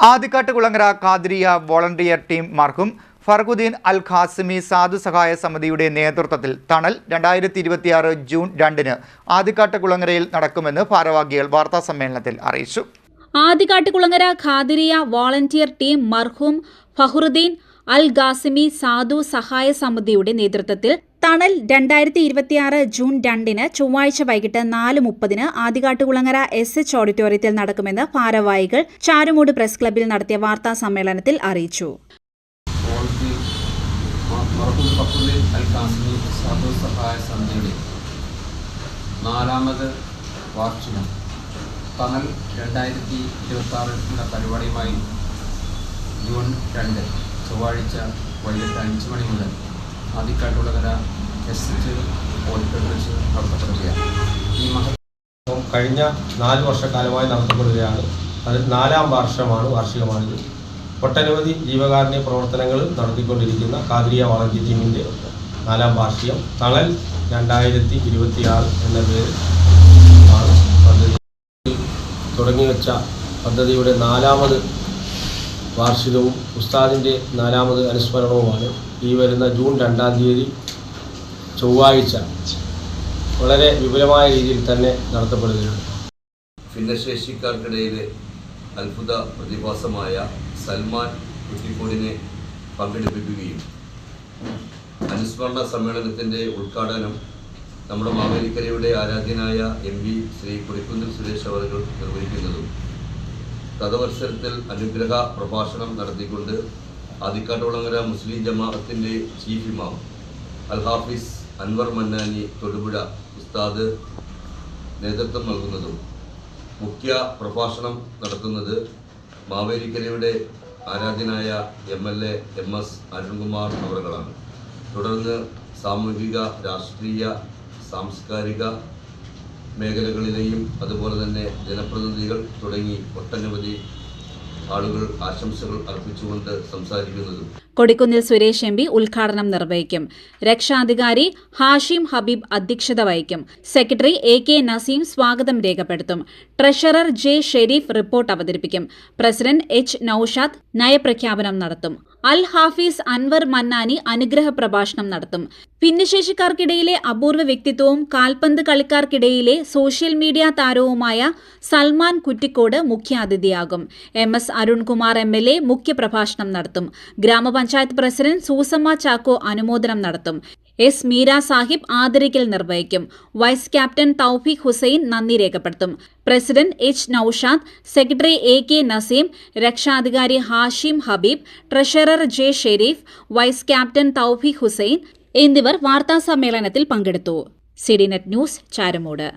Adikkattukulangara Qadiriya volunteer team മർഹൂം ഫർഖുദ്ദീൻ അൽ ഖാസിമി സാധു സഹായ സമിതിയുടെ നേതൃത്വത്തിൽ തണൽ 2026 ജൂൺ 2-ന് ആദിക്കാട്ടുകുളങ്ങരയിൽ നടക്കുമെന്ന് ഭാരവാഹികൾ വാർത്താസമ്മേളനത്തിൽ അറിയിച്ചു. ആദിക്കാട്ടുകുളങ്ങര ഖാദിരിയ വോളണ്ടിയർ ടീം മർഹൂം ഫഖറുദ്ദീൻ അൽ ഖാസിമി സാധു സഹായ സമിതിയുടെ നേതൃത്വത്തിൽ തണൽ 2026 ജൂൺ 2-ന് ചൊവ്വാഴ്ച വൈകിട്ട് 4:30-ന് ആദിക്കാട്ടുകുളങ്ങര SH ഓഡിറ്റോറിയത്തിൽ നടക്കുമെന്ന് ഭാരവാഹികൾ ചാരുമൂട് പ്രസ് ക്ലബ്ബിൽ നടത്തിയ വാർത്താ സമ്മേളനത്തിൽ അറിയിച്ചു. ഫഖറുദ്ദീൻ അൽ ഖാസിമി സാധു സഹായ സമിതിയുടെ 4ാമത് വാർഷികം തണൽ 2026 പരിപാടിയുമായി ജൂൺ 2 ചൊവ്വാഴ്ച വൈകിട്ട് 5 മണി മുതൽ ആദിക്കാട്ടുകുളങ്ങര SH ഓഡിറ്റോറിയത്തിൽ നടത്തപ്പെടുകയാണ്. ഈ കഴിഞ്ഞ 4 വർഷക്കാലമായി നടത്തപ്പെടുകയാണ്. അതിൽ 4ാം വാർഷികമാണിത്. ഒട്ടനവധി ജീവകാരുണ്യ പ്രവർത്തനങ്ങൾ നടത്തിക്കൊണ്ടിരിക്കുന്ന ഖാദിരിയ വോളണ്ടിയർ ടീമിൻ്റെ 4ാം വാർഷികം തണൽ 2026 എന്ന പേരിൽ ആണ് പദ്ധതി തുടങ്ങിവെച്ച പദ്ധതിയുടെ 4ാമത് വാർഷികവും ഉസ്താദിൻ്റെ 4ാമത് അനുസ്മരണവുമാണ് ഈ വരുന്ന ജൂൺ 2-ാം തീയതി ചൊവ്വാഴ്ച വളരെ വിപുലമായ രീതിയിൽ തന്നെ നടത്തപ്പെടുകയാണ്. ഭിന്നശേഷിക്കാർക്കിടയിലെ അത്ഭുത പ്രതിഭാസമായ സൽമാൻ കുറ്റിക്കോടിനെ പങ്കെടുപ്പിക്കുകയും അനുസ്മരണ സമ്മേളനത്തിൻ്റെ ഉദ്ഘാടനം നമ്മുടെ മാവേലിക്കരയുടെ ആരാധ്യനായ MP ശ്രീ കൊടിക്കുന്നിൽ സുരേഷ് അവർ നിർവഹിക്കുന്നതും തദവസരത്തിൽ അനുഗ്രഹ പ്രഭാഷണം നടത്തിക്കൊണ്ട് ആദിക്കാട്ടുകുളങ്ങര മുസ്ലിം ജമാഅത്തിൻ്റെ ചീഫ് ഇമാം അൽ ഹാഫിസ് അൻവർ മന്നാനി തൊടുപുഴ ഉസ്താദ് നേതൃത്വം നൽകുന്നതും മുഖ്യ പ്രഭാഷണം നടത്തുന്നത് മാവേലിക്കരയുടെ ആരാധ്യനായ MLA MS അരുൺകുമാർ അവറുകളാണ്. തുടർന്ന് സാമൂഹിക, രാഷ്ട്രീയ, സാംസ്കാരിക മേഖലകളിലെയും അതുപോലെ തന്നെ ജനപ്രതിനിധികൾ തുടങ്ങി ഒട്ടനവധി ആളുകൾ ആശംസകൾ അർപ്പിച്ചുകൊണ്ട് സംസാരിക്കുന്നതും. കൊടിക്കുന്നിൽ സുരേഷ് MP ഉദ്ഘാടനം നിർവഹിക്കും. രക്ഷാധികാരി ഹാഷിം ഹബീബ് അധ്യക്ഷത വഹിക്കും. സെക്രട്ടറി AK നസീം സ്വാഗതം രേഖപ്പെടുത്തും. ട്രഷറർ J ഷെരീഫ് റിപ്പോർട്ട് അവതരിപ്പിക്കും. പ്രസിഡന്റ് H നൌഷാദ് നയപ്രഖ്യാപനം നടത്തും. അൽ ഹാഫീസ് അൻവർ മന്നാനി അനുഗ്രഹ പ്രഭാഷണം നടത്തും. ഭിന്നശേഷിക്കാർക്കിടയിലെ അപൂർവ വ്യക്തിത്വവും കാൽപന്ത് കളിക്കാർക്കിടയിലെ സോഷ്യൽ മീഡിയ താരവുമായ സൽമാൻ കുറ്റിക്കോട് മുഖ്യാതിഥിയാകും. MS അരുൺകുമാർ MLA മുഖ്യപ്രഭാഷണം നടത്തും. ഗ്രാമപഞ്ചായത്ത് പ്രസിഡന്റ് സൂസമ്മ ചാക്കോ അനുമോദനം നടത്തും. S മീര സാഹിബ് ആദരിക്കൽ നിർവഹിക്കും. വൈസ് ക്യാപ്റ്റൻ തൗഫീഖ് ഹുസൈൻ നന്ദി രേഖപ്പെടുത്തും. President H Noushad, secretary AK Naseem, രക്ഷാധികാരി Hashim Habeeb, treasurer J Shereef, vice captain Thoufeeq Hussain എന്നിവർ വാർത്താസമ്മേളനത്തിൽ പങ്കെടുത്തു. CDNet news Charummood.